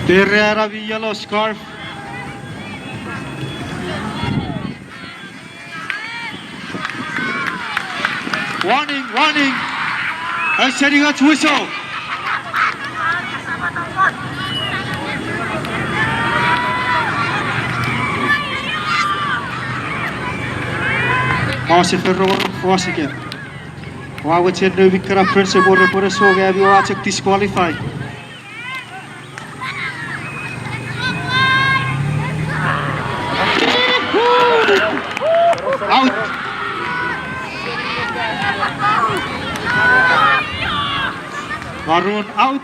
Terra yellow scarf. Warning, warning. I said you got to whistle. Asi ferro was again. Why would you know we could have principal report so we have you disqualified? Out. NARRUHN out.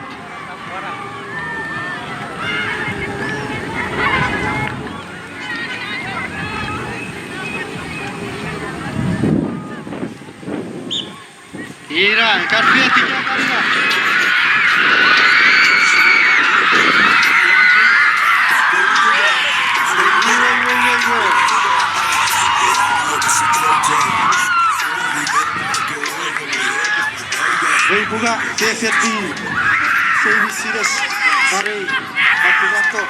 Ira, Garfield 3 kali dah. Baik buka KG-ISC serius mari bantu.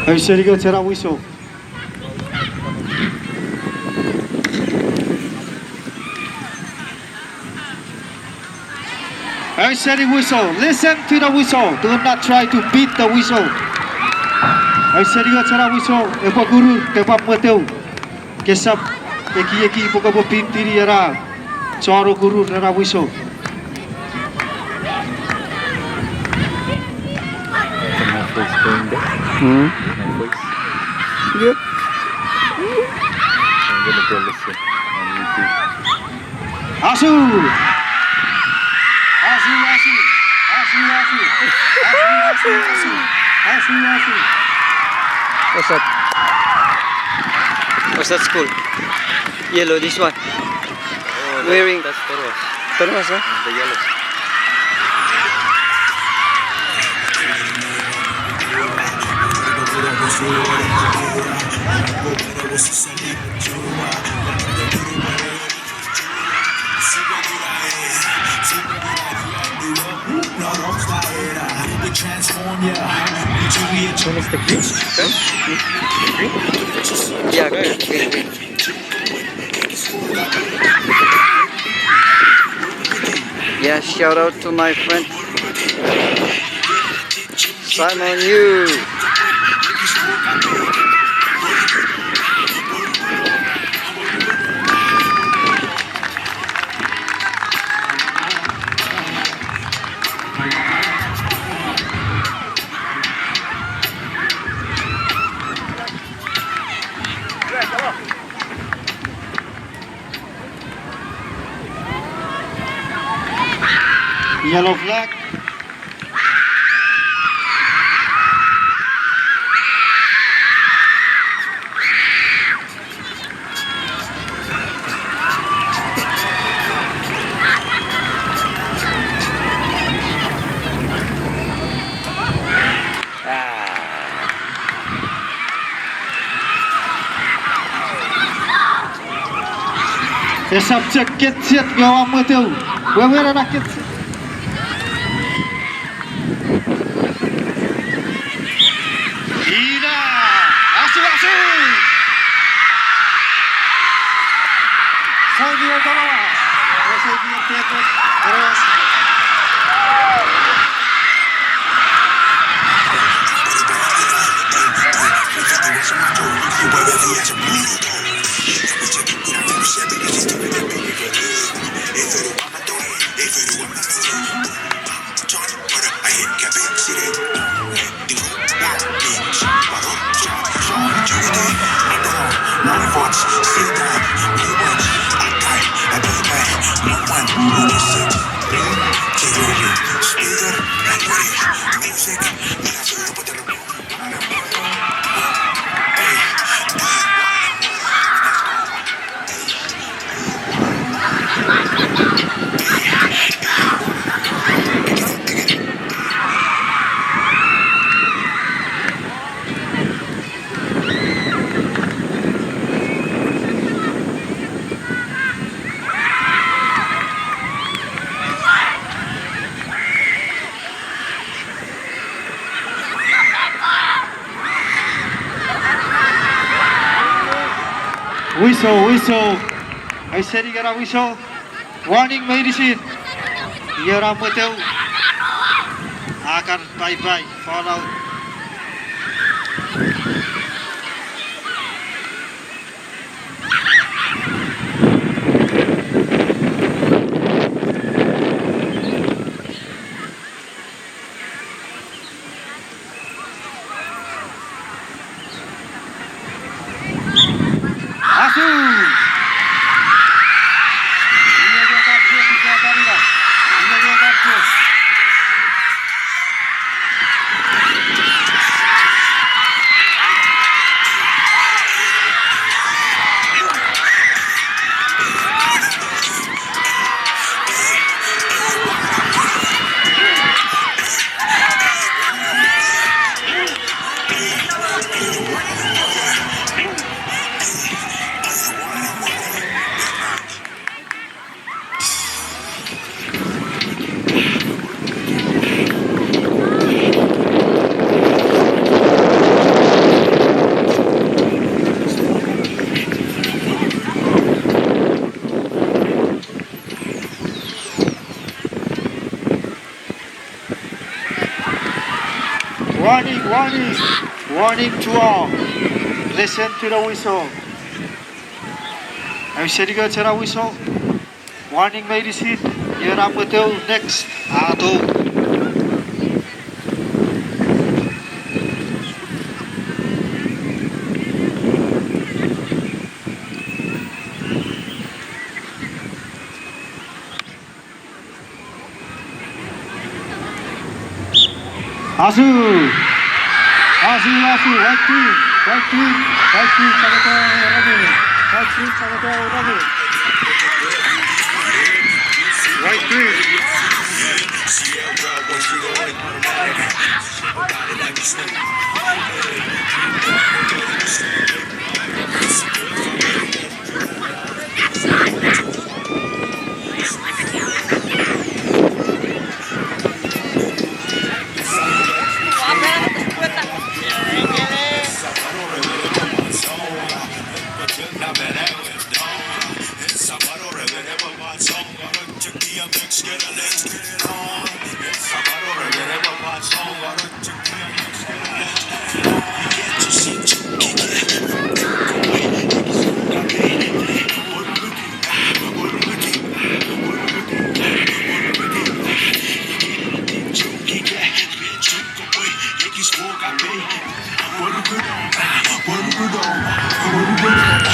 Are you ready to go to that whistle? Are you ready whistle? Listen to the whistle. Do not try to beat the whistle. Are you ready to go to that whistle? Epa guru, epa mateu. Kesap, eki buka bopintiri era. Coro guru era whistle. Yeah. I'm gonna go listen on YouTube. Asu. What's that? What's that school? Yellow, this one. Oh, Wearing that's Toros. Toros, huh? The yellow. When is the green? Green? Yeah, green. Yeah, shout out to my friend Simon Yu. Yellow flag. The subject gets it, go on with you. Where are the kids? I whistle. I said you got a whistle. Warning medicine. Here I'm with you. Akan bye-bye. Fall out. Asu. Ini dia kapten kita tadi lah. Ini dia kapten. Warning, warning, warning to all. Listen to the whistle. I'm setting a terra whistle. Warning medicine. Here I'm with you next. Ato. Asu, Asu, Asu, white team, white team, white team, Sagata, Ravi, white team, Sagata, Ravi, white team.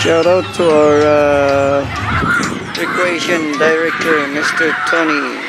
Shout out to our recreation director, Mr. Tony.